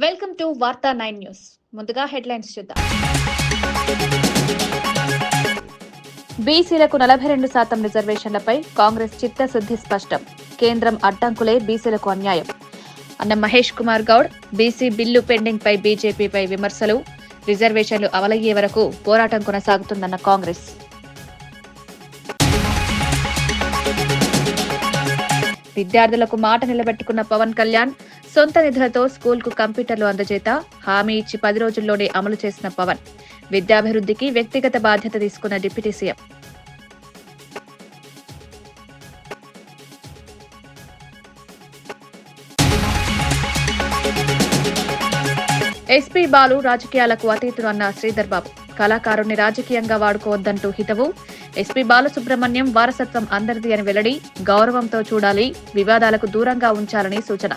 Welcome to వార్తా 9 news. ముందుగా headlines చూద్దాం. బీసీలకు 42% రిజర్వేషన్లపై కాంగ్రెస్ చిత్తశుద్ధి స్పష్టం. కేంద్రం అడ్డంకులే బీసీలకు అన్యాయం అన్న Mahesh Kumar Goud. BC bill pending పై బీజేపీపై విమర్శలు. రిజర్వేషన్లు అమలయ్యే వరకు పోరాటం కొనసాగుతుందన్న కాంగ్రెస్. విద్యార్థులకు మాట నిలబెట్టుకున్న పవన్ కళ్యాణ్. సొంత నిధులతో స్కూల్కు కంప్యూటర్లు అందజేత హామీ ఇచ్చి 10 రోజుల్లోనే అమలు చేసిన పవన్. విద్యాభివృద్ధికి వ్యక్తిగత బాధ్యత తీసుకున్న డిప్యూటీ సీఎం. ఎస్పీ బాలు రాజకీయాలకు అతీతుడు అన్న శ్రీధర్ బాబు. కళాకారుణ్ణి రాజకీయంగా వాడుకోవద్దంటూ హితవు. ఎస్పీ బాలసుబ్రహ్మణ్యం వారసత్వం అందరిది అని వెల్లడి. గౌరవంతో చూడాలి, వివాదాలకు దూరంగా ఉంచాలని సూచన.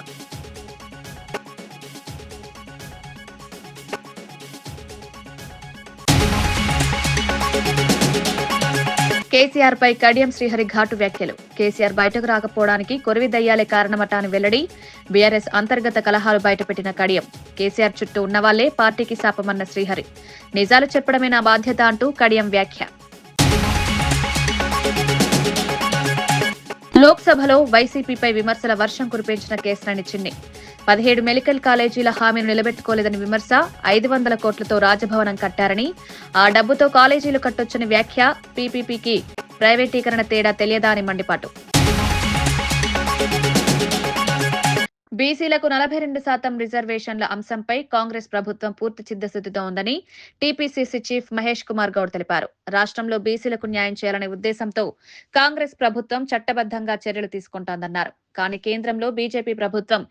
కేసీఆర్ పై కడియం శ్రీహరి ఘాటు వ్యాఖ్యలు. కేసీఆర్ బయటకు రాకపోవడానికి కొరివి దయ్యాలే కారణమట అని వెల్లడి. బీఆర్ఎస్ అంతర్గత కలహాలు బయటపెట్టిన కడియం. కేసీఆర్ చుట్టూ ఉన్నవాళ్లే పార్టీకి శాపమన్న శ్రీహరి. నిజాలు చెప్పడమే నా బాధ్యత అంటూ కడియం వ్యాఖ్య. లోక్సభలో వైసీపీపై విమర్శల వర్షం కురిపించిన కేశినేని చిన్ని. 17 మెడికల్ కాలేజీల హామీని నిలబెట్టుకోలేదని విమర్శ. 500 కోట్లతో రాజభవనం కట్టారని, ఆ డబ్బుతో కాలేజీలు కట్టొచ్చని వ్యాఖ్య. పీపీపీకి ప్రైవేటీకరణ తేడా తెలియదా అని మండిపాటు. బీసీలకు 42% రిజర్వేషన్ల అంశంపై కాంగ్రెస్ ప్రభుత్వం పూర్తి చిత్తశుద్ధితో ఉందని టీపీసీసీ చీఫ్ మహేష్ కుమార్ గౌడ్ తెలిపారు. రాష్ట్రంలో బీసీలకు న్యాయం చేయాలనే ఉద్దేశంతో కాంగ్రెస్ ప్రభుత్వం చట్టబద్దంగా చర్యలు తీసుకుంటోందన్నారు. కానీ కేంద్రంలో బీజేపీ ప్రభుత్వం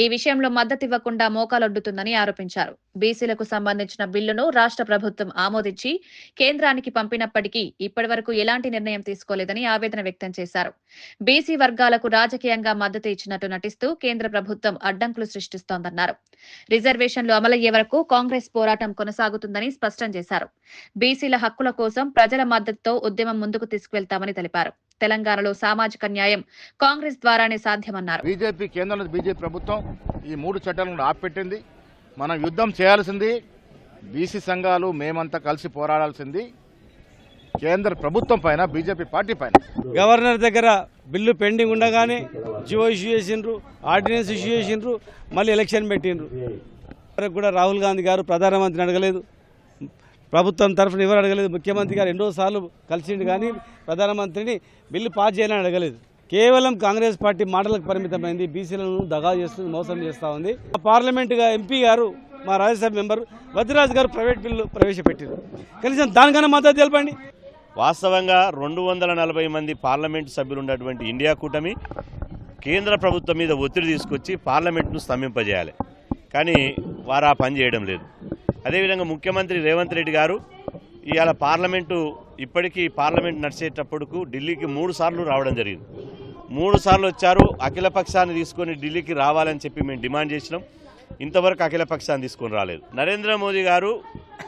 ఈ విషయంలో మద్దతివ్వకుండా మోకాలొడ్డుతుందని ఆరోపించారు. బీసీలకు సంబంధించిన బిల్లును రాష్ట్ర ప్రభుత్వం ఆమోదించి కేంద్రానికి పంపినప్పటికీ ఇప్పటివరకు ఎలాంటి నిర్ణయం తీసుకోలేదని ఆవేదన వ్యక్తం చేశారు. బీసీ వర్గాలకు రాజకీయంగా మద్దతు ఇచ్చినట్టు నటిస్తూ కేంద్ర ప్రభుత్వం అడ్డంకులు సృష్టిస్తోందన్నారు. రిజర్వేషన్లు అమలయ్యే వరకు కాంగ్రెస్ పోరాటం కొనసాగుతుందని స్పష్టం చేశారు. బీసీల హక్కుల కోసం ప్రజల మద్దతుతో ఉద్యమం ముందుకు తీసుకువెళ్తామని తెలిపారు. తెలంగాణలో సామాజిక న్యాయం కాంగ్రెస్ ద్వారానే సాధ్యమన్నారు. బీజేపీ కేంద్రంలో బీజేపీ ప్రభుత్వం ఈ 3 చట్టాలను ఆపిపెట్టింది. మనం యుద్ధం చేయాల్సింది బీసీ సంఘాలు మేమంతా కలిసి పోరాడాల్సింది కేంద్ర ప్రభుత్వం పైన, బీజేపీ పార్టీ పైన. గవర్నర్ దగ్గర బిల్లు పెండింగ్ ఉండగానే జియో ఇష్యూ చేసిండ్రు, ఆర్డినెన్స్ ఇష్యూ చేసిండ్రు, మళ్ళీ ఎలక్షన్ పెట్టిండ్రు. కూడా రాహుల్ గాంధీ గారు ప్రధానమంత్రిని అడగలేదు, ప్రభుత్వం తరఫున ఎవరు అడగలేదు. ముఖ్యమంత్రి గారు 2 సార్లు కలిసిండు కానీ ప్రధానమంత్రిని బిల్లు పాస్ చేయాలని అడగలేదు. కేవలం కాంగ్రెస్ పార్టీ మాటలకు పరిమితమైంది. బీసీలను దగా చేస్తుంది, మోసం చేస్తూ ఉంది. పార్లమెంటుగా ఎంపీ గారు, మా రాజ్యసభ మెంబర్ వద్దిరాజు గారు ప్రైవేట్ బిల్లు ప్రవేశపెట్టారు. కనీసం దానికన్నా మద్దతు తెలపండి. వాస్తవంగా 240 మంది పార్లమెంటు సభ్యులు ఉన్నటువంటి ఇండియా కూటమి కేంద్ర ప్రభుత్వం మీద ఒత్తిడి తీసుకొచ్చి పార్లమెంటును స్తంభింపజేయాలి. కానీ వారు ఆ పని చేయడం లేదు. అదేవిధంగా ముఖ్యమంత్రి రేవంత్ రెడ్డి గారు ఇవాళ ఇప్పటికీ పార్లమెంట్ నడిచేటప్పుడుకు ఢిల్లీకి 3 సార్లు రావడం జరిగింది. 3 సార్లు వచ్చారు. అఖిల పక్షాన్ని తీసుకొని ఢిల్లీకి రావాలని చెప్పి మేము డిమాండ్ చేసినాం. ఇంతవరకు అఖిల పక్షాన్ని తీసుకొని రాలేదు. నరేంద్ర మోదీ గారు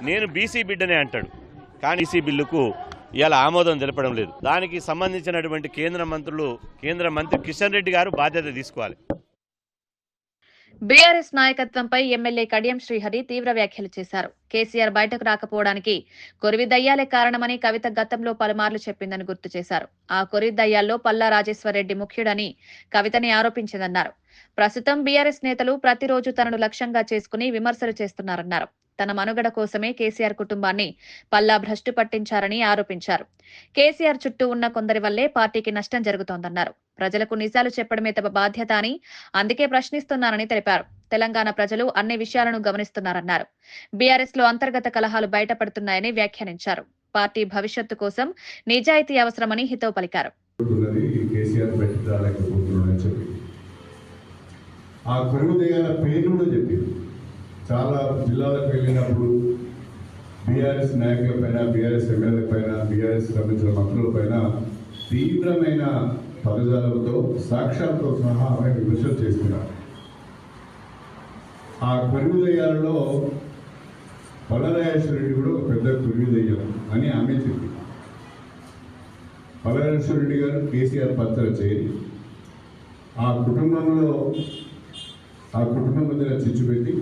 నేను బీసీ బిడ్డనే అంటాడు, కానీ బీసీ బిల్లుకు ఇవాళ ఆమోదం తెలపడం లేదు. దానికి సంబంధించినటువంటి కేంద్ర మంత్రి కిషన్ రెడ్డి గారు బాధ్యత తీసుకోవాలి. బీఆర్ఎస్ నాయకత్వంపై ఎమ్మెల్యే కడియం శ్రీహరి తీవ్ర వ్యాఖ్యలు చేశారు. కేసీఆర్ బయటకు రాకపోవడానికి కొరివి దయ్యాలే కారణమని కవిత గతంలో పలుమార్లు చెప్పిందని గుర్తు చేశారు. ఆ కొరివి దయ్యాల్లో పల్లా రాజేశ్వరరెడ్డి ముఖ్యుడని కవితని ఆరోపించిందన్నారు. ప్రస్తుతం బీఆర్ఎస్ నేతలు ప్రతిరోజు తనను లక్ష్యంగా చేసుకుని విమర్శలు చేస్తున్నారన్నారు. తన మనుగడ కోసమే కేసీఆర్ కుటుంబాన్ని పల్లా భ్రష్టు పట్టించారని ఆరోపించారు. కేసీఆర్ చుట్టూ ఉన్న కొందరి వల్లే పార్టీకి నష్టం జరుగుతోందన్నారు. ప్రజలకు నిజాలు చెప్పడమే తమ బాధ్యత అని, అందుకే ప్రశ్నిస్తున్నారని తెలిపారు. తెలంగాణ ప్రజలు అన్ని విషయాలను గమనిస్తున్నారన్నారు. బీఆర్ఎస్ లో అంతర్గత కలహాలు బయటపడుతున్నాయని వ్యాఖ్యానించారు. పార్టీ భవిష్యత్తు కోసం నిజాయితీ అవసరమని హితవు పలికారు. చాలా జిల్లాలకు వెళ్ళినప్పుడు బీఆర్ఎస్ నాయకుల పైన, బీఆర్ఎస్ ఎమ్మెల్యేల పైన, బీఆర్ఎస్ సంబంధించిన మంత్రుల పైన తీవ్రమైన పదజాలతో, సాక్ష్యాలతో సహా ఆమె విమర్శలు చేస్తున్నారు. ఆ కొరివిదయ్యాలలో పల్లరాజేశ్వర రెడ్డి కూడా ఒక పెద్ద కొరివిదయ్యం అని ఆమె చెప్పింది. పల్లరాజేశ్వర రెడ్డి గారు కేసీఆర్ పత్ర చేరి ఆ కుటుంబం మధ్యన చిచ్చు పెట్టి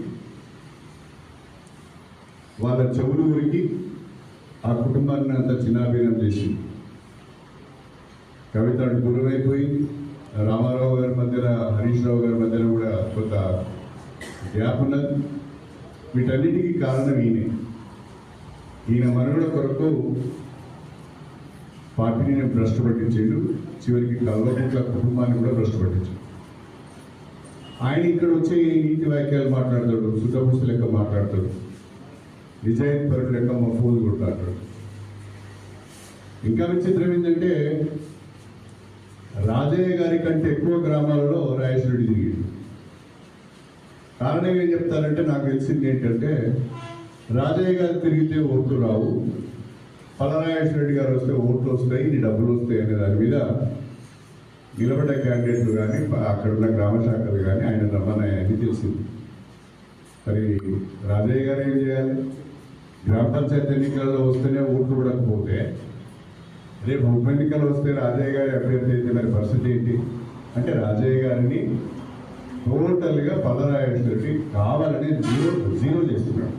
చెవులు ఊరికి ఆ కుటుంబాన్ని అంతా చిన్నాభిన్నం చేసింది. కవిత అటు దూరమైపోయింది. రామారావు గారి మధ్యన, హరీష్ రావు గారి మధ్యన కూడా కొంత గ్యాప్ ఉన్నది. వీటన్నిటికీ కారణం ఈయన మనుగడ కొరకు పార్టీని భ్రష్టు పట్టించాడు. చివరికి కల్వకుంట్ల కుటుంబాన్ని కూడా భ్రష్టు పట్టించాడు. ఆయన ఇక్కడ వచ్చే నీతి వాక్యాలు మాట్లాడతాడు, సుధపుస్తు లెక్క మాట్లాడతాడు, నిజాయితీ పరుడు లెక్క మఫూజు కొట్లాడతాడు. ఇంకా విచిత్రం ఏంటంటే రాజయ్య గారి కంటే ఎక్కువ గ్రామాలలో రాజేశ్వరుడు తిరిగాడు. కారణం ఏం చెప్తారంటే, నాకు తెలిసింది ఏంటంటే రాజయ్య గారు తిరిగితే ఓట్లు రావు, పలరాజేశ్వరరెడ్డి గారు వస్తే ఓట్లు వస్తాయి, నీ డబ్బులు వస్తాయి అనే దాని మీద నిలబడ్డ క్యాండిడేట్లు కానీ అక్కడ ఉన్న గ్రామ శాఖలు కానీ ఆయన రమ్మని తెలిసింది. మరి రాజయ్య గారు ఏం చేయాలి? గ్రామ పంచాయతీ ఎన్నికల్లో వస్తేనే ఓట్లు పడకపోతే రేపు ఉప ఎన్నికలు వస్తే రాజయ్య గారి అభ్యర్థి అయితే మరి పరిస్థితి ఏంటి? అంటే రాజయ్య గారిని టోటల్గా పల్లరాజేశ్వరరెడ్డి కావాలని జీరో చేస్తున్నాడు.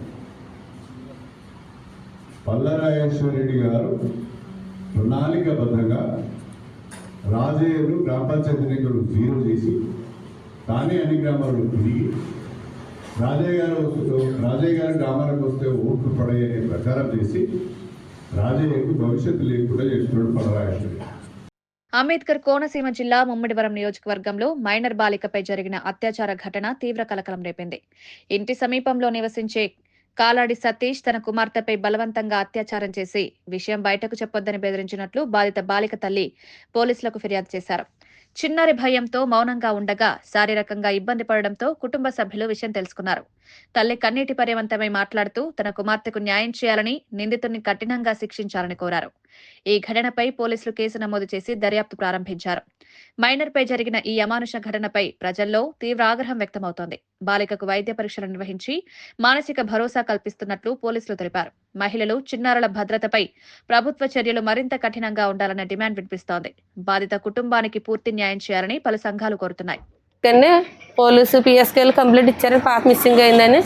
పల్లరాజేశ్వరరెడ్డి గారు ప్రణాళికబద్ధంగా రాజయ్యను గ్రామ పంచాయతీ ఎన్నికలు జీరో చేసి తానే అన్ని గ్రామాల్లో తిరిగి రాజయ్య గారి గ్రామాలకు వస్తే ఓట్లు పడేయని ప్రచారం చేసి రాజయ్యకు భవిష్యత్తు లేకుండా చేస్తున్నాడు పల్లరాజేశ్వరరెడ్డి. అంబేద్కర్ కోనసీమ జిల్లా ముమ్మిడివరం నియోజకవర్గంలో మైనర్ బాలికపై జరిగిన అత్యాచార ఘటన తీవ్ర కలకలం రేపింది. ఇంటి సమీపంలో నివసించే కాలాడి సతీష్ తన కుమార్తెపై బలవంతంగా అత్యాచారం చేసి విషయం బయటకు చెప్పొద్దని బెదిరించినట్లు బాధిత బాలిక తల్లి పోలీసులకు ఫిర్యాదు చేశారు. చిన్నారి భయంతో మౌనంగా ఉండగా శారీరకంగా ఇబ్బంది పడడంతో కుటుంబ సభ్యులు విషయం తెలుసుకున్నారు. తల్లి కన్నీటి పర్యవంతమై మాట్లాడుతూ తన కుమార్తెకు న్యాయం చేయాలని, నిందితుడిని కఠినంగా శిక్షించాలని కోరారు. ఈ ఘటనపై పోలీసులు కేసు నమోదు చేసి దర్యాప్తు ప్రారంభించారు. మైనర్పై జరిగిన ఈ అమానుష ఘటనపై ప్రజల్లో తీవ్ర ఆగ్రహం వ్యక్తమవుతోంది. బాలికకు వైద్య పరీక్షలు నిర్వహించి మానసిక భరోసా కల్పిస్తున్నట్లు పోలీసులు తెలిపారు. మహిళలు, చిన్నారుల భద్రతపై ప్రభుత్వ చర్యలు మరింత కఠినంగా ఉండాలన్న డిమాండ్ వినిపిస్తోంది. బాధిత కుటుంబానికి పూర్తి న్యాయం చేయాలని పలు సంఘాలు కోరుతున్నాయి. పోలీసు పిఎస్కేలు కంప్లైంట్ ఇచ్చారు, పాప మిస్సింగ్ అయిందని.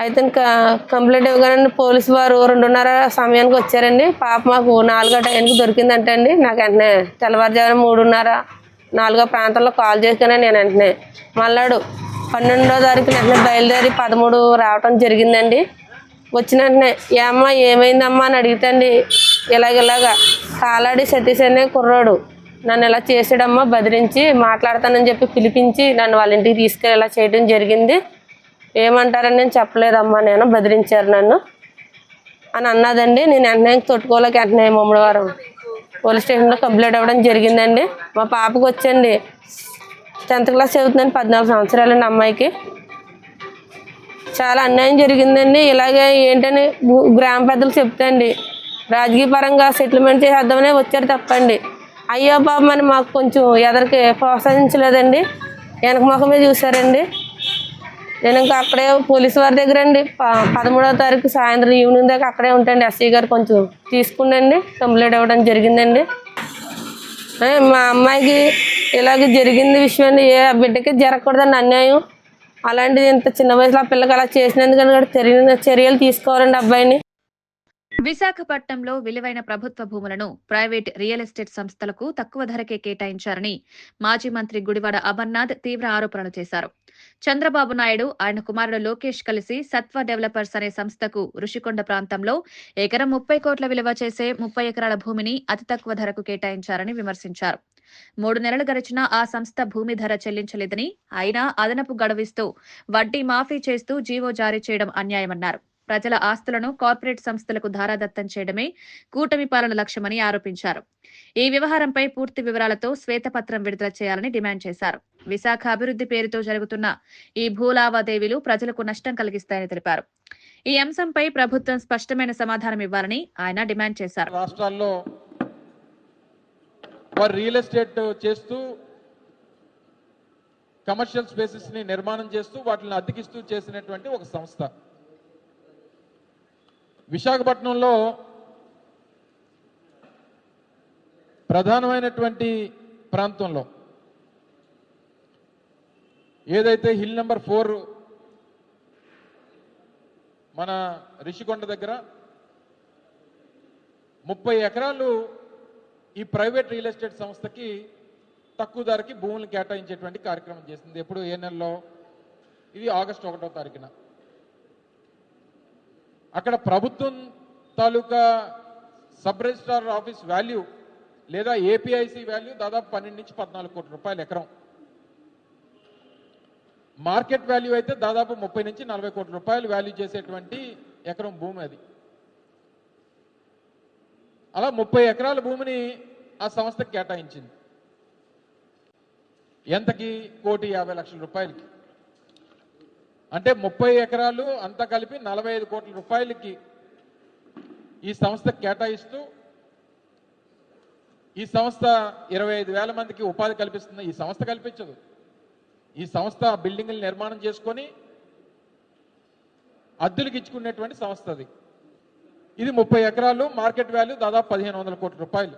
అయితే ఇంకా కంప్లైంట్ ఇవ్వగానే పోలీసు వారు 2:30 సమయానికి వచ్చారండి. పాప మాకు 4 టైంకి దొరికిందంటే అండి, నాకు వెంటనే తెల్లవారుజామున 3:30, 4 ప్రాంతంలో కాల్ చేసుకుని నేను వెంటనే మళ్ళాడు 12వ తారీఖున వెంటనే బయలుదేరి 13 రావటం జరిగిందండి. వచ్చిన వెంటనే ఏమ్మా ఏమైందమ్మా అని అడిగితండి, ఇలాగా కాలాడి సతీష్ అనే కుర్రాడు నన్ను ఇలా చేసాడమ్మా, బెదిరించి మాట్లాడతానని చెప్పి పిలిపించి నన్ను వాళ్ళ ఇంటికి తీసుకెళ్ళి ఇలా చేయడం జరిగింది. ఏమంటారని నేను చెప్పలేదమ్మా, నేను బెదిరించారు నన్ను అని అన్నదండి. నేను వెంటనే తొట్టుకోలేక వెంటనే ముమ్మడివారం పోలీస్ స్టేషన్లో కంప్లైంట్ అవ్వడం జరిగిందండి. మా పాపకు వచ్చండి 10th క్లాస్ చదువుతుందండి, 14 సంవత్సరాలండి అమ్మాయికి. చాలా అన్యాయం జరిగిందండి. ఇలాగే ఏంటని గ్రామ పెద్దలు చెప్తాండి, రాజకీయ పరంగా సెటిల్మెంట్ చేసేద్దామనే వచ్చారు తప్పండి. అయ్యో బాబు అని మాకు కొంచెం ఎదరికి ప్రోత్సహించలేదండి, వెనక ముఖమే చూసారండి. నేను ఇంకా అక్కడే పోలీసు వారి దగ్గర అండి 13వ తారీఖు సాయంత్రం ఈవినింగ్ దాకా అక్కడే ఉంటాండి. ఎస్ఐ గారు కొంచెం తీసుకుండండి కంప్లైంట్ ఇవ్వడం జరిగిందండి. మా అమ్మాయికి ఇలాగ జరిగింది విషయాన్ని ఏ బిడ్డకి జరగకూడదండి అన్యాయం. అలాంటిది ఇంత చిన్న వయసులో ఆ పిల్లకి అలా చేసినందుకని చర్యలు తీసుకోవాలండి అబ్బాయిని. విశాఖపట్నంలో విలువైన ప్రభుత్వ భూములను ప్రైవేట్ రియల్ ఎస్టేట్ సంస్థలకు తక్కువ ధరకే కేటాయించారని మాజీ మంత్రి గుడివాడ అమర్నాథ్ తీవ్ర ఆరోపణలు చేశారు. చంద్రబాబు నాయుడు, ఆయన కుమారుడు లోకేష్ కలిసి సత్వ డెవలపర్స్ అనే సంస్థకు రుషికొండ ప్రాంతంలో ఎకరం 30 కోట్ల విలువ చేసే 30 ఎకరాల భూమిని అతి తక్కువ ధరకు కేటాయించారని విమర్శించారు. 3 నెలలు గడిచినా ఆ సంస్థ భూమి ధర చెల్లించలేదని, అయినా అదనపు గడువిస్తూ వడ్డీ మాఫీ చేస్తూ జీవో జారీ చేయడం అన్యాయమన్నారు. ప్రజల ఆస్తులను కార్పొరేట్ సంస్థలకు ధారాదత్తం చేయడమే కూటమి పాలన లక్ష్యమని ఆరోపించారు. ఈ వ్యవహారంపై పూర్తి వివరాలతో శ్వేతపత్రం విడుదల చేయాలని డిమాండ్ చేశారు. విశాఖ అభివృద్ధి పేరుతో జరుగుతున్న ఈ భూలావాదేవీలు ప్రజలకు నష్టం కలిగిస్తాయని తెలిపారు. ఈ అంశంపై ప్రభుత్వం స్పష్టమైన సమాధానం ఇవ్వాలని ఆయన డిమాండ్ చేశారు. రాష్ట్రాల్లో వారు రియల్ ఎస్టేట్ చేస్తూ కమర్షియల్ స్పేసెస్ ని నిర్మాణం చేస్తూ వాటిని అద్దెకిస్తూ చేసినటువంటి ఒక సంస్థ విశాఖపట్నంలో ప్రధానమైనటువంటి ప్రాంతంలో ఏదైతే హిల్ నెంబర్ 4 మన రిషికొండ దగ్గర 30 ఎకరాలు ఈ ప్రైవేట్ రియల్ ఎస్టేట్ సంస్థకి తక్కువ ధరకి భూములు కేటాయించేటువంటి కార్యక్రమం చేసింది. ఎప్పుడు ఏ నెలలో? ఇది ఆగస్టు 1వ తారీఖున. అక్కడ ప్రభుత్వం తాలూకా సబ్ రిజిస్ట్రార్ ఆఫీస్ వాల్యూ లేదా ఏపీఐసి వాల్యూ దాదాపు 12 నుంచి 14 కోట్ల రూపాయలు ఎకరం. మార్కెట్ వాల్యూ అయితే దాదాపు 30 నుంచి 40 కోట్ల రూపాయలు వాల్యూ చేసేటువంటి ఎకరం భూమి అది. అలా 30 ఎకరాల భూమిని ఆ సంస్థకి కేటాయించింది. ఎంతకి? 1,50,00,000 రూపాయలకి. అంటే 30 ఎకరాలు అంతా కలిపి 45 కోట్ల రూపాయలకి ఈ సంస్థకు కేటాయిస్తూ ఈ సంస్థ 25,000 మందికి ఉపాధి కల్పిస్తుంది. ఈ సంస్థ కల్పించదు. ఈ సంస్థ బిల్డింగులు నిర్మాణం చేసుకొని అద్దెలకు ఇచ్చుకునేటువంటి సంస్థ అది. ఇది 30 ఎకరాలు, మార్కెట్ వాల్యూ దాదాపు 1,500 కోట్ల రూపాయలు.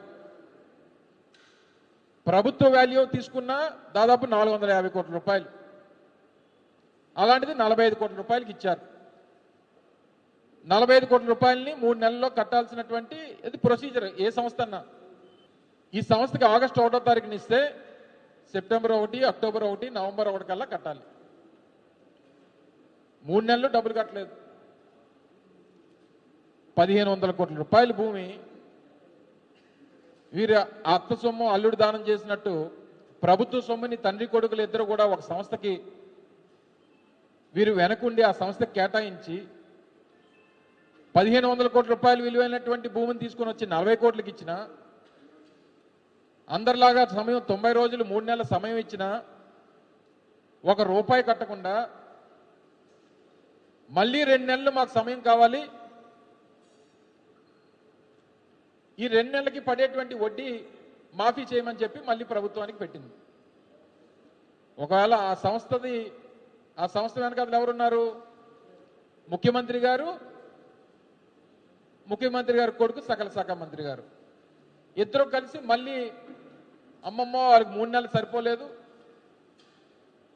ప్రభుత్వ వాల్యూ తీసుకున్నా దాదాపు 450 కోట్ల రూపాయలు. అలాంటిది 45 కోట్ల రూపాయలకి ఇచ్చారు. 45 కోట్ల రూపాయలని 3 నెలల్లో కట్టాల్సినటువంటి ఇది ప్రొసీజర్. ఏ సంస్థ అన్నా ఈ సంస్థకి ఆగస్టు 1వ తారీఖున ఇస్తే సెప్టెంబర్ 1, అక్టోబర్ 1, నవంబర్ 1 కల్లా కట్టాలి. 3 నెలలు డబ్బులు కట్టలేదు. 1,500 కోట్ల రూపాయల భూమి వీరు అత్త సొమ్ము అల్లుడు దానం చేసినట్టు ప్రభుత్వ సొమ్ముని తండ్రి కొడుకులు ఇద్దరు కూడా ఒక సంస్థకి వీరు వెనకుండి ఆ సంస్థకి కేటాయించి 1,500 కోట్ల రూపాయలు విలువైనటువంటి భూమిని తీసుకొని వచ్చి 40 కోట్లకి ఇచ్చిన, అందరిలాగా సమయం 90 రోజులు 3 నెలల సమయం ఇచ్చిన ₹1 కట్టకుండా మళ్ళీ 2 నెలలు మాకు సమయం కావాలి, ఈ 2 నెలలకి పడేటువంటి వడ్డీ మాఫీ చేయమని చెప్పి మళ్ళీ ప్రభుత్వానికి పెట్టింది. ఒకవేళ ఆ సంస్థ వెనకాల ఎవరున్నారు? ముఖ్యమంత్రి గారు కొడుకు సకల శాఖ మంత్రి గారు ఇద్దరు కలిసి మళ్ళీ అమ్మమ్మ వారికి 3 నెలలు సరిపోలేదు,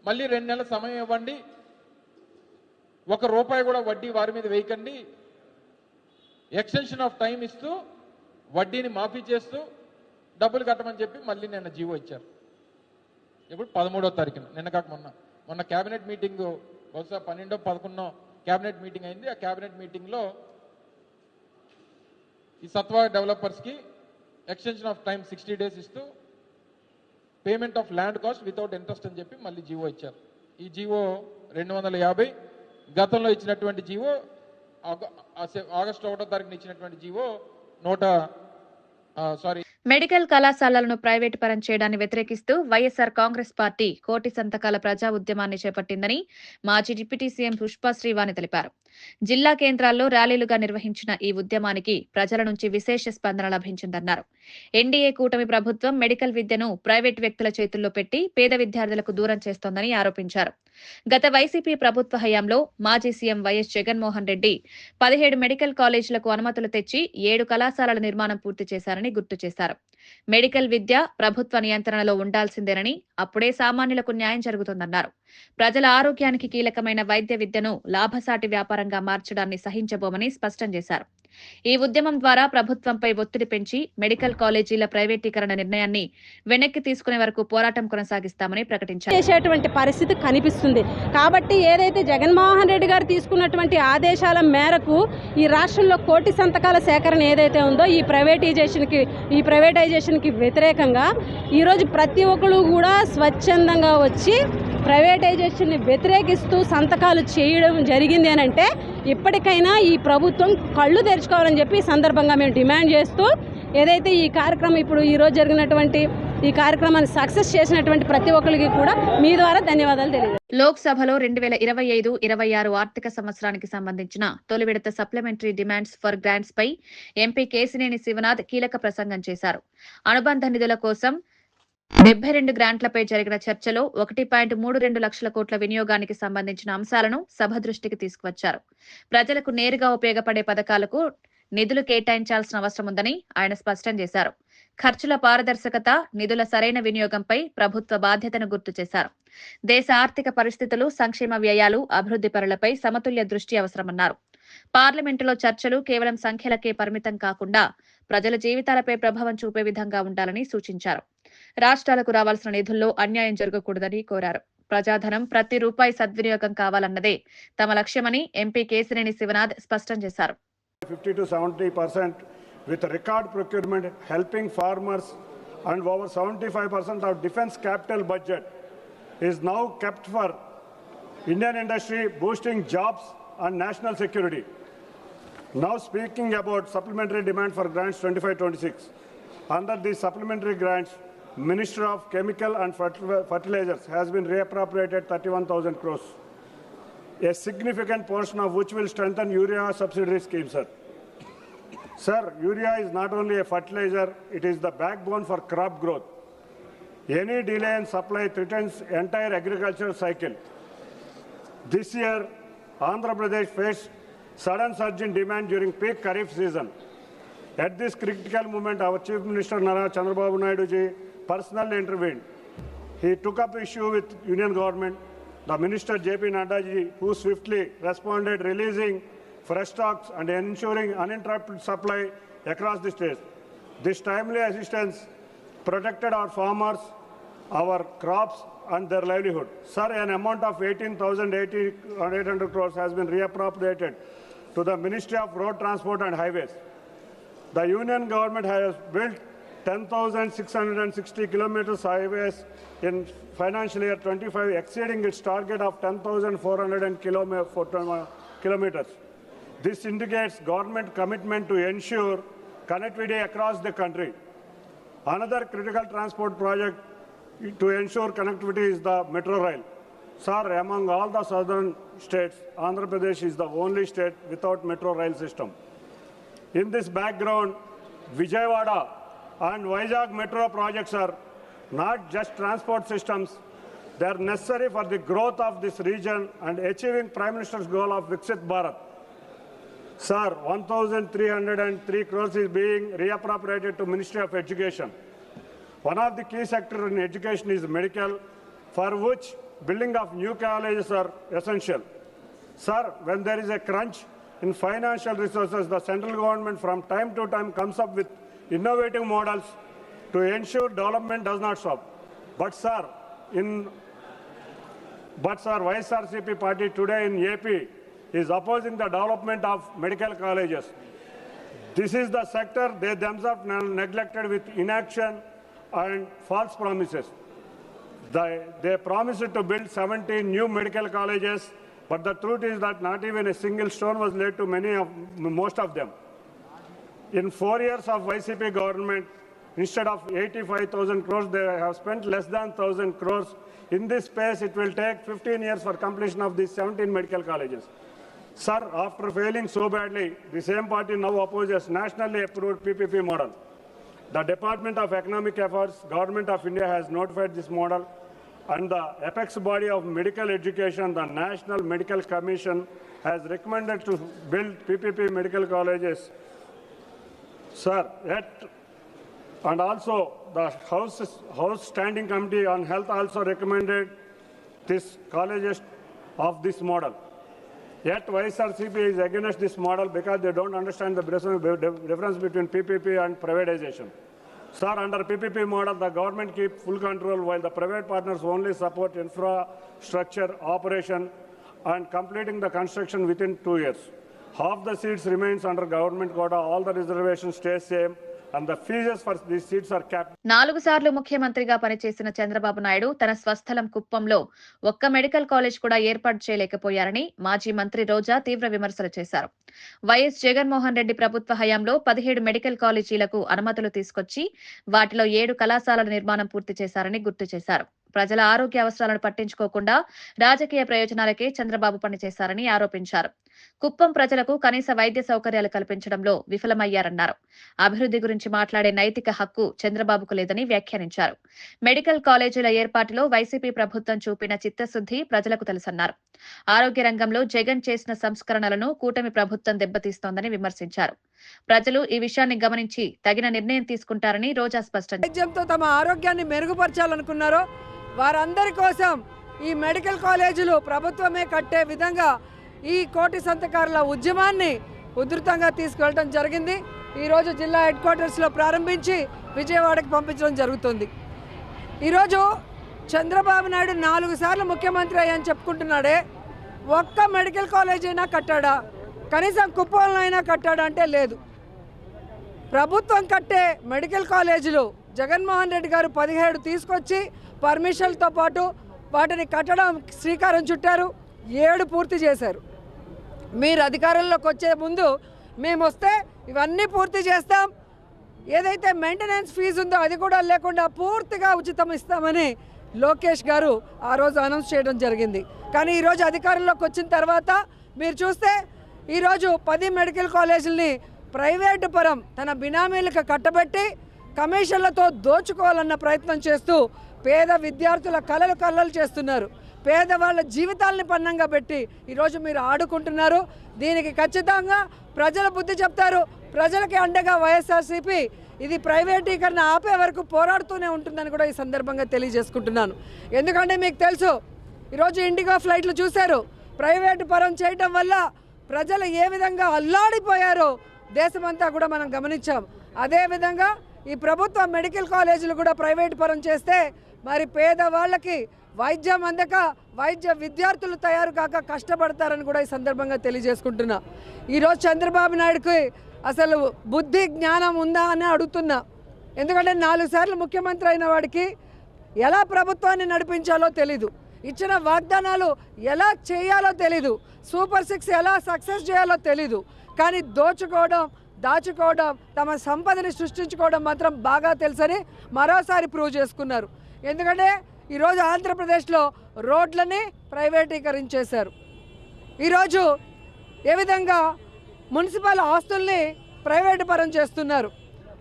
మళ్ళీ 2 నెలల సమయం ఇవ్వండి, ₹1 కూడా వడ్డీ వారి మీద వేయకండి, ఎక్స్టెన్షన్ ఆఫ్ టైం ఇస్తూ వడ్డీని మాఫీ చేస్తూ డబ్బులు కట్టమని చెప్పి మళ్ళీ నిన్న జీవో ఇచ్చారు. ఇప్పుడు 13వ తారీఖున, నిన్న కాక మొన్న క్యాబినెట్ మీటింగ్, బహుశా 12, 11 క్యాబినెట్ మీటింగ్ అయింది. ఆ క్యాబినెట్ మీటింగ్లో ఈ Satva డెవలపర్స్కి extension of time 60 days ఇస్తూ payment of land cost without interest అని చెప్పి మళ్ళీ జీవో ఇచ్చారు. ఈ జీవో 250, గతంలో ఇచ్చినటువంటి జీవో ఆగస్టు 1వ తారీఖున ఇచ్చినటువంటి జీవో మెడికల్ కళాశాలలను ప్రైవేటు పరం చేయడాన్ని వ్యతిరేకిస్తూ వైఎస్ఆర్ కాంగ్రెస్ పార్టీ కోటి సంతకాల ప్రజా ఉద్యమాన్ని చేపట్టిందని మాజీ డిప్యూటీ సీఎం పుష్ప శ్రీవాణి తెలిపారు. జిల్లా కేంద్రాల్లో ర్యాలీలుగా నిర్వహించిన ఈ ఉద్యమానికి ప్రజల నుంచి విశేష స్పందన లభించిందన్నారు. ఎన్డీఏ కూటమి ప్రభుత్వం మెడికల్ విద్యను ప్రైవేటు వ్యక్తుల చేతుల్లో పెట్టి పేద విద్యార్థులకు దూరం చేస్తోందని ఆరోపించారు. గత వైసీపీ ప్రభుత్వ హయాంలో మాజీ CM YS Jaganmohan Reddy 17 medical కాలేజీలకు అనుమతులు తెచ్చి 7 కళాశాలల నిర్మాణం పూర్తి చేశారని గుర్తు చేశారు. మెడికల్ విద్య ప్రభుత్వ నియంత్రణలో ఉండాల్సిందేనని, అప్పుడే సామాన్యులకు న్యాయం జరుగుతుందన్నారు. ప్రజల ఆరోగ్యానికి కీలకమైన వైద్య విద్యను లాభసాటి వ్యాపారంగా మార్చడాన్ని సహించబోమని స్పష్టం చేశారు. ఈ ఉద్యమం ద్వారా ప్రభుత్వంపై ఒత్తిడి పెంచి మెడికల్ కాలేజీల ప్రైవేటీకరణ నిర్ణయాన్ని వెనక్కి తీసుకునే వరకు పోరాటం కొనసాగిస్తామని ప్రకటించారు. చేసేటువంటి పరిస్థితి కనిపిస్తుంది. కాబట్టి ఏదైతే జగన్మోహన్ రెడ్డి గారు తీసుకున్నటువంటి ఆదేశాల మేరకు ఈ రాష్ట్రంలో కోటి సంతకాల సేకరణ ఏదైతే ఉందో ఈ ప్రైవేటైజేషన్కి వ్యతిరేకంగా ఈరోజు ప్రతి ఒక్కరు కూడా స్వచ్ఛందంగా వచ్చి ప్రైవేటైజేషన్ని వ్యతిరేకిస్తూ సంతకాలు చేయడం జరిగింది అని అంటే ఇప్పటికైనా ఈ ప్రభుత్వం కళ్ళు తెరుచుకోవాలని చెప్పి ఈ సందర్భంగా మేము డిమాండ్ చేస్తూ ఏదైతే ఈ కార్యక్రమం ఇప్పుడు ఈరోజు జరిగినటువంటి ఈ కార్యక్రమాన్ని సక్సెస్ చేసినటువంటి ప్రతి ఒక్కరికి కూడా మీ ద్వారా ధన్యవాదాలు తెలియజేస్తాను. లోక్సభలో 2025-26 ఆర్థిక సంవత్సరానికి సంబంధించిన తొలి విడత సప్లిమెంటరీ డిమాండ్స్ ఫర్ గ్రాంట్స్ పై ఎంపీ కేశినేని శివనాథ్ కీలక ప్రసంగం చేశారు. అనుబంధ నిధుల కోసం 72 గ్రాంట్లపై జరిగిన చర్చలో 1.32 లక్షల కోట్ల వినియోగానికి సంబంధించిన అంశాలను సభ దృష్టికి తీసుకువచ్చారు. ప్రజలకు నేరుగా ఉపయోగపడే పథకాలకు నిధులు కేటాయించాల్సిన అవసరం ఉందని ఆయన స్పష్టం చేశారు. ఖర్చుల పారదర్శకత, నిధుల సరైన వినియోగంపై ప్రభుత్వ బాధ్యతను గుర్తు చేశారు. దేశ ఆర్థిక పరిస్థితులు, సంక్షేమ వ్యయాలు, అభివృద్ధి పనులపై సమతుల్య దృష్టి అవసరమన్నారు. పార్లమెంటులో చర్చలు కేవలం సంఖ్యలకే పరిమితం కాకుండా ప్రజల జీవితాలపై ప్రభావం చూపే విధంగా ఉండాలని సూచించారు. రాష్ట్రాలకు రావాల్సిన నిధుల్లో అన్యాయం జరగకూడదని కోరారు. ప్రజాధనం ప్రతి రూపాయి సద్వినియోగం కావాలన్నదే తమ లక్ష్యమని ఎంపీ కేశినేని శివనాథ్ స్పష్టం చేశారు. 50 to 70% with record procurement helping farmers, and over 75% of defense capital budget is now kept for Indian industry, boosting jobs and national security. Now speaking about supplementary demand for grants 25-26. Under these supplementary grants, Ministry of Chemical and Fertilizers has been reappropriated 31,000 crores. A significant portion of which will strengthen urea subsidy scheme, sir. Sir, urea is not only a fertilizer, it is the backbone for crop growth. Any delay in supply threatens entire agricultural cycle. This year, Andhra Pradesh faced sudden surge in demand during peak Kharif season. At this critical moment, our Chief Minister Nara Chandrababu Naidu ji personally intervened. He took up the issue with Union government. The Minister J.P. Nadda ji, who swiftly responded, releasing fresh stocks and ensuring uninterrupted supply across the states. This timely assistance protected our farmers, our crops and their livelihood. Sir, an amount of 18,800 crores has been reappropriated to the Ministry of Road Transport and Highways. The Union government has built 10,660 kilometers highways in financial year 25, exceeding its target of 10,400 kilometers. This indicates government commitment to ensure connectivity across the country. Another critical transport project to ensure connectivity is the Metro Rail. Sir, among all the southern states, Andhra Pradesh is the only state without Metro Rail system. In this background, Vijayawada and Vizag Metro projects are not just transport systems, they are necessary for the growth of this region and achieving Prime Minister's goal of Viksit Bharat. Sir, 1,303 crores is being reappropriated to Ministry of Education. One of the key sectors in education is medical, for which building of new colleges are essential. Sir, when there is a crunch in financial resources, the central government from time to time comes up with innovative models to ensure development does not stop. But sir, YSRCP party today in AP is opposing the development of medical colleges. This is the sector they themselves neglected with inaction and false promises. They promised to build 17 new medical colleges, but the truth is that not even a single stone was laid to most of them. In 4 years of YCP government, instead of 85,000 crores, they have spent less than 1,000 crores. In this space, it will take 15 years for completion of these 17 medical colleges. Sir, after failing so badly, the same party now opposes nationally approved PPP model. The Department of Economic Affairs, Government of India has notified this model, and the apex body of medical education, the National Medical Commission, has recommended to build PPP medical colleges. Sir, and also the House Standing Committee on Health also recommended this colleges of this model. Yet YSRCP is against this model because they don't understand the difference between PPP and privatization. Sir, under PPP model, the government keeps full control while the private partners only support infrastructure, operation and completing the construction within 2 years. Half the seats remains under government quota, all the reservations stay same, and the fees for these seats are capped. 4 సార్లు ముఖ్యమంత్రిగా పనిచేసిన చంద్రబాబు నాయుడు తన స్వస్థలం కుప్పంలో ఒక్క medical college కూడా ఏర్పాటు చేయలేకపోయారని మాజీ మంత్రి రోజా తీవ్ర విమర్శలు చేశారు. వైఎస్ జగన్మోహన్ రెడ్డి ప్రభుత్వ హయాంలో 17 మెడికల్ కాలేజీలకు అనుమతులు తీసుకొచ్చి వాటిలో 7 కళాశాలల నిర్మాణం పూర్తి చేశారని గుర్తు చేశారు. ప్రజల ఆరోగ్య అవసరాలను పట్టించుకోకుండా రాజకీయ ప్రయోజనాలకే చంద్రబాబు పనిచేశారని ఆరోపించారు. కుప్పం ప్రజలకు కనీస వైద్య సౌకర్యాలు కల్పించడంలో విఫలమయ్యారన్నారు. అభివృద్ధి గురించి మాట్లాడే నైతిక హక్కు చంద్రబాబుకు లేదని వ్యాఖ్యానించారు. మెడికల్ కాలేజీల ఏర్పాటులో వైసీపీ ప్రభుత్వం చూపిన చిత్తశుద్ధి ప్రజలకు తెలుసన్నారు. ఆరోగ్య రంగంలో జగన్ చేసిన సంస్కరణలను కూటమి ప్రభుత్వం దెబ్బతీస్తోందని విమర్శించారు. ప్రజలు ఈ విషయాన్ని గమనించి తగిన నిర్ణయం తీసుకుంటారని రోజా స్పష్టం చేశారు. తమ ఆరోగ్యాన్ని మెరుగుపరచాలనుకున్నారో వారందరి కోసం ఈ మెడికల్ కాలేజీలు ప్రభుత్వమే కట్టే విధంగా ఈ కోటి సంతకారుల ఉద్యమాన్ని ఉధృతంగా తీసుకువెళ్ళడం జరిగింది. ఈరోజు జిల్లా హెడ్ క్వార్టర్స్లో ప్రారంభించి విజయవాడకి పంపించడం జరుగుతుంది. ఈరోజు చంద్రబాబు నాయుడు 4 సార్లు ముఖ్యమంత్రి అయ్యని చెప్పుకుంటున్నాడే, ఒక్క మెడికల్ కాలేజ్ అయినా కట్టాడా? కనీసం కుప్పంలో అయినా కట్టాడా అంటే లేదు. ప్రభుత్వం కట్టే మెడికల్ కాలేజీలు జగన్మోహన్ రెడ్డి గారు 17 తీసుకొచ్చి పర్మిషన్లతో పాటు వాటిని కట్టడం శ్రీకారం చుట్టారు. 7 పూర్తి చేశారు. మీరు అధికారంలోకి వచ్చే ముందు మేము వస్తే ఇవన్నీ పూర్తి చేస్తాం, ఏదైతే మెయింటెనెన్స్ ఫీజు ఉందో అది కూడా లేకుండా పూర్తిగా ఉచితం ఇస్తామని లోకేష్ గారు ఆ రోజు అనౌన్స్ చేయడం జరిగింది. కానీ ఈరోజు అధికారంలోకి వచ్చిన తర్వాత మీరు చూస్తే ఈరోజు 10 మెడికల్ కాలేజీలని ప్రైవేటు పరం తన బినామీలకు కట్టబెట్టి కమిషన్లతో దోచుకోవాలన్న ప్రయత్నం చేస్తూ పేద విద్యార్థుల కలలు చేస్తున్నారు. పేదవాళ్ళ జీవితాలని పన్నంగా పెట్టి ఈరోజు మీరు ఆడుకుంటున్నారు. దీనికి ఖచ్చితంగా ప్రజలు బుద్ధి చెప్తారు. ప్రజలకి అండగా వైఎస్ఆర్సీపీ ఇది ప్రైవేటీకరణ ఆపే వరకు పోరాడుతూనే ఉంటుందని కూడా ఈ సందర్భంగా తెలియజేసుకుంటున్నాను. ఎందుకంటే మీకు తెలుసు, ఈరోజు ఇండిగో ఫ్లైట్లు చూశారు. ప్రైవేటు పరం చేయటం వల్ల ప్రజలు ఏ విధంగా అల్లాడిపోయారో దేశమంతా కూడా మనం గమనించాం. అదేవిధంగా ఈ ప్రభుత్వ మెడికల్ కాలేజీలు కూడా ప్రైవేటు పరం చేస్తే మరి పేదవాళ్ళకి వైద్యం అందక వైద్య విద్యార్థులు తయారు కాక కష్టపడతారని కూడా ఈ సందర్భంగా తెలియజేసుకుంటున్నా. ఈరోజు చంద్రబాబు నాయుడుకి అసలు బుద్ధి జ్ఞానం ఉందా అని అడుగుతున్నా. ఎందుకంటే 4 సార్లు ముఖ్యమంత్రి అయిన వాడికి ఎలా ప్రభుత్వాన్ని నడిపించాలో తెలీదు, ఇచ్చిన వాగ్దానాలు ఎలా చేయాలో తెలీదు, సూపర్ 6 ఎలా సక్సెస్ చేయాలో తెలీదు. కానీ దోచుకోవడం, దాచుకోవడం, తమ సంపదని సృష్టించుకోవడం మాత్రం బాగా తెలుసని మరోసారి ప్రూవ్ చేసుకున్నారు. ఎందుకంటే ఈరోజు ఆంధ్రప్రదేశ్లో రోడ్లని ప్రైవేటీకరించేశారు. ఈరోజు ఏ విధంగా మున్సిపల్ ఆస్తుల్ని ప్రైవేటు పరం చేస్తున్నారు.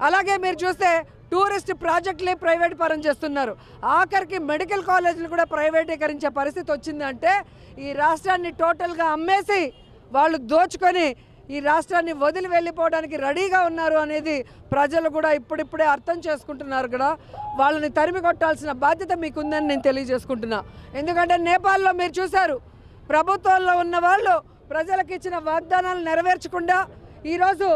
అలాగే మీరు చూస్తే టూరిస్ట్ ప్రాజెక్టులే ప్రైవేట్ పరం చేస్తున్నారు. ఆఖరికి మెడికల్ కాలేజీలు కూడా ప్రైవేటీకరించే పరిస్థితి వచ్చిందంటే ఈ రాష్ట్రాన్ని టోటల్గా అమ్మేసి వాళ్ళు దోచుకొని ఈ రాష్ట్రాన్ని వదిలి వెళ్ళిపోవడానికి రెడీగా ఉన్నారు అనేది ప్రజలు కూడా ఇప్పుడిప్పుడే అర్థం చేసుకుంటున్నారు. కూడా వాళ్ళని తరిమి కొట్టాల్సిన బాధ్యత మీకుందని నేను తెలియజేసుకుంటున్నా. ఎందుకంటే నేపాల్లో మీరు చూశారు, ప్రభుత్వంలో ఉన్న వాళ్ళు ప్రజలకు ఇచ్చిన వాగ్దానాలు నెరవేర్చకుండా ఈరోజు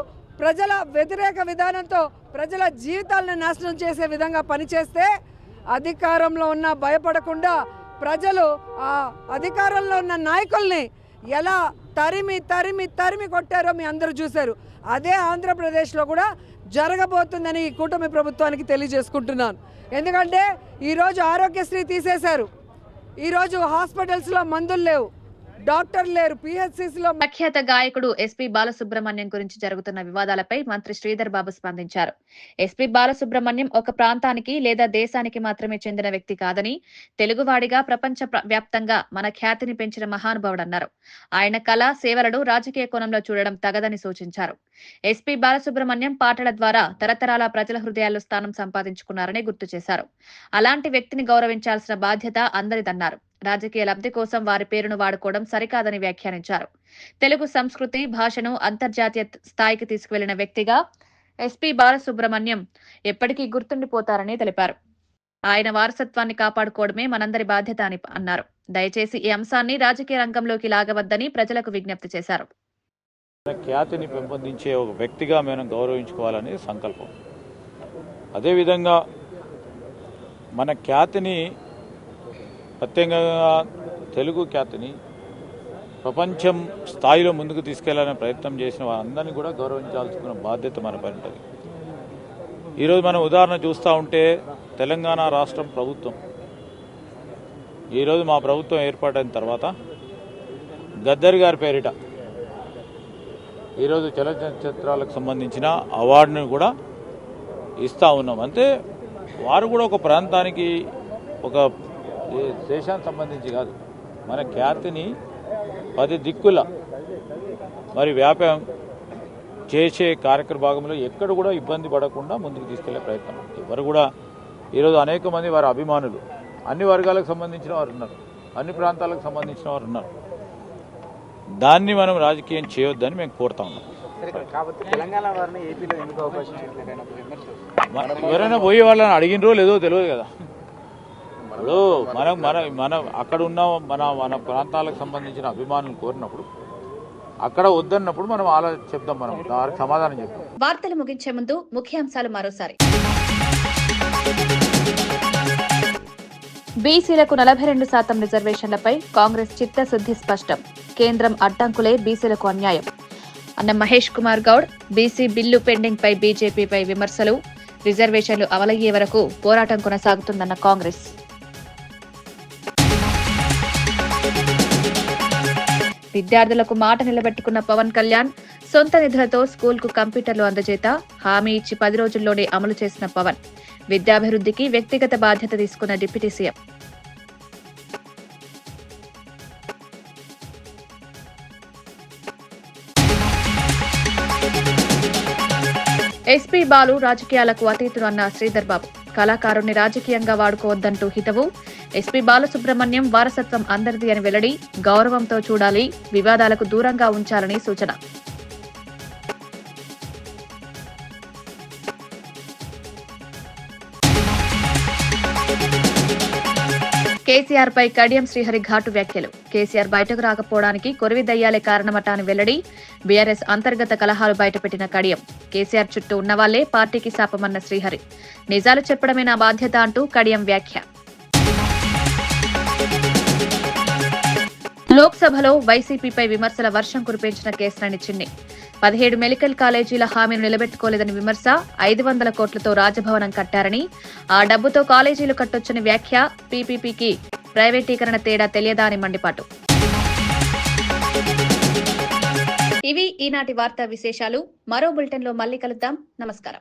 ప్రజల వ్యతిరేక విధానంతో ప్రజల జీవితాలను నాశనం చేసే విధంగా పనిచేస్తే అధికారంలో ఉన్న భయపడకుండా ప్రజలు ఆ అధికారంలో ఉన్న నాయకుల్ని ఎలా తరిమి తరిమి తరిమి కొట్టారో మీ అందరూ చూశారు. అదే ఆంధ్రప్రదేశ్లో కూడా జరగబోతుందని ఈ కూటమి ప్రభుత్వానికి తెలియజేసుకుంటున్నాను. ఎందుకంటే ఈరోజు ఆరోగ్యశ్రీ తీసేశారు. ఈరోజు హాస్పిటల్స్లో మందులు లేవు, డాక్టర్లు లేరు, పిహెచ్సిలో. ప్రఖ్యాత గాయకుడు ఎస్పీ బాలసుబ్రహ్మణ్యం గురించి జరుగుతున్న వివాదాలపై మంత్రి శ్రీధర్ బాబు స్పందించారు. ఎస్పీ బాలసుబ్రహ్మణ్యం ఒక ప్రాంతానికి లేదా దేశానికి మాత్రమే చెందిన వ్యక్తి కాదని, తెలుగువాడిగా ప్రపంచ వ్యాప్తంగా మన ఖ్యాతిని పెంచిన మహానుభావుడన్నారు. ఆయన కళ, సేవలను రాజకీయ కోణంలో చూడడం తగదని సూచించారు. ఎస్పీ బాలసుబ్రహ్మణ్యం పాటల ద్వారా తరతరాల ప్రజల హృదయాల్లో స్థానం సంపాదించుకున్నారని గుర్తు చేశారు. అలాంటి వ్యక్తిని గౌరవించాల్సిన బాధ్యత అందరిదన్నారు. రాజకీయ లబ్ధి కోసం వారి పేరును వాడుకోవడం సరికాదని వ్యాఖ్యానించారు. తెలుగు సంస్కృతి, భాషను అంతర్జాతీయ స్థాయికి తీసుకువెళ్లిన వ్యక్తిగా ఎస్పీ బాలసుబ్రహ్మణ్యం ఎప్పటికీ గుర్తుండిపోతారని తెలిపారు. ఆయన వారసత్వాన్ని కాపాడుకోవడమే మనందరి బాధ్యత అని అన్నారు. దయచేసి ఈ అంశాన్ని రాజకీయ రంగంలోకి లాగవద్దని ప్రజలకు విజ్ఞప్తి చేశారు. ఖ్యాతిని పెంపొందించే ఒక వ్యక్తిగా మనం గౌరవించుకోవాలని సంకల్పం. అదేవిధంగా మన ఖ్యాతిని, ప్రత్యేకంగా తెలుగు ఖ్యాతిని ప్రపంచం స్థాయిలో ముందుకు తీసుకెళ్లాలని ప్రయత్నం చేసిన వారందరినీ కూడా గౌరవించాల్సిన బాధ్యత మనపై ఉంటుంది. ఈరోజు మనం ఉదాహరణ చూస్తూ ఉంటే తెలంగాణ రాష్ట్రం ప్రభుత్వం, ఈరోజు మా ప్రభుత్వం ఏర్పాటైన తర్వాత గద్దర్ గారి పేరిట ఈరోజు చలనచిత్రాలకు సంబంధించిన అవార్డును కూడా ఇస్తూ ఉన్నాం. అంటే వారు కూడా ఒక ప్రాంతానికి, ఒక దేశానికి సంబంధించి కాదు, మన ఖ్యాతిని 10 దిక్కుల మరి వ్యాపారం చేసే కార్యక్రమ భాగంలో ఎక్కడ కూడా ఇబ్బంది పడకుండా ముందుకు తీసుకెళ్లే ప్రయత్నం. ఎవరు కూడా ఈరోజు అనేక మంది వారి అభిమానులు అన్ని వర్గాలకు సంబంధించిన వారు ఉన్నారు, అన్ని ప్రాంతాలకు సంబంధించిన వారు ఉన్నారు. దాన్ని మనం రాజకీయం చేయొద్దని మేము కోరుతా ఉన్నాం. ఎవరైనా పోయి వాళ్ళని అడిగినరో లేదో తెలియదు కదా. ఇప్పుడు మనం అక్కడ ఉన్న మన ప్రాంతాలకు సంబంధించిన అభిమానులు కోరినప్పుడు అక్కడ వద్దన్నప్పుడు మనం చెప్దాం, మనం దానికి సమాధానం చెప్తాం. వార్తలు ముగించే ముందు ముఖ్యాంశాలు మరోసారి. బీసీలకు 42% రిజర్వేషన్లపై కాంగ్రెస్ చిత్తశుద్ధి స్పష్టం. కేంద్రం అడ్డంకులే బీసీలకు అన్యాయం అన్న Mahesh Kumar Goud. BC bill pending పై బీజేపీపై విమర్శలు. రిజర్వేషన్లు అమలయ్యే వరకు పోరాటం కొనసాగుతుందన్న కాంగ్రెస్. విద్యార్థులకు మాట నిలబెట్టుకున్న పవన్ కళ్యాణ్. సొంత నిధులతో స్కూల్కు కంప్యూటర్లు అందజేత హామీ ఇచ్చి 10 రోజుల్లోనే అమలు చేసిన పవన్. విద్యాభివృద్ధికి వ్యక్తిగత బాధ్యత తీసుకున్న డిప్యూటీ సీఎం. ఎస్పీ బాలు రాజకీయాలకు అతీతుడు అన్న శ్రీధర్ బాబు. కళాకారుణ్ణి రాజకీయంగా వాడుకోవద్దంటూ హితవు. ఎస్పీ బాలసుబ్రహ్మణ్యం వారసత్వం అందరిది అని వెల్లడి. గౌరవంతో చూడాలి, వివాదాలకు దూరంగా ఉంచాలని సూచన. కేసీఆర్ పై కడియం శ్రీహరి ఘాటు వ్యాఖ్యలు. కేసీఆర్ బయటకు రాకపోవడానికి కొరివి దయ్యాలే కారణమట అని వెల్లడి. బీఆర్ఎస్ అంతర్గత కలహాలు బయటపెట్టిన కడియం. కేసీఆర్ చుట్టూ ఉన్నవాళ్లే పార్టీకి శాపమన్న శ్రీహరి. నిజాలు చెప్పడమే నా బాధ్యత అంటూ కడియం వ్యాఖ్య. లోక్సభలో వైసీపీపై విమర్శల వర్షం కురిపించిన కేశినేని చిన్ని. 17 మెడికల్ కాలేజీల హామీని నిలబెట్టుకోలేదని విమర్శ. 500 కోట్లతో రాజభవనం కట్టారని, ఆ డబ్బుతో కాలేజీలు కట్టొచ్చని వ్యాఖ్య. పీపీపీకి ప్రైవేటీకరణ తేడా తెలియదా అని మండిపాటు. ఇవి ఈనాటి వార్తా విశేషాలు. మరో బులెటిన్లో మళ్ళీ కలుద్దాం. నమస్కారం.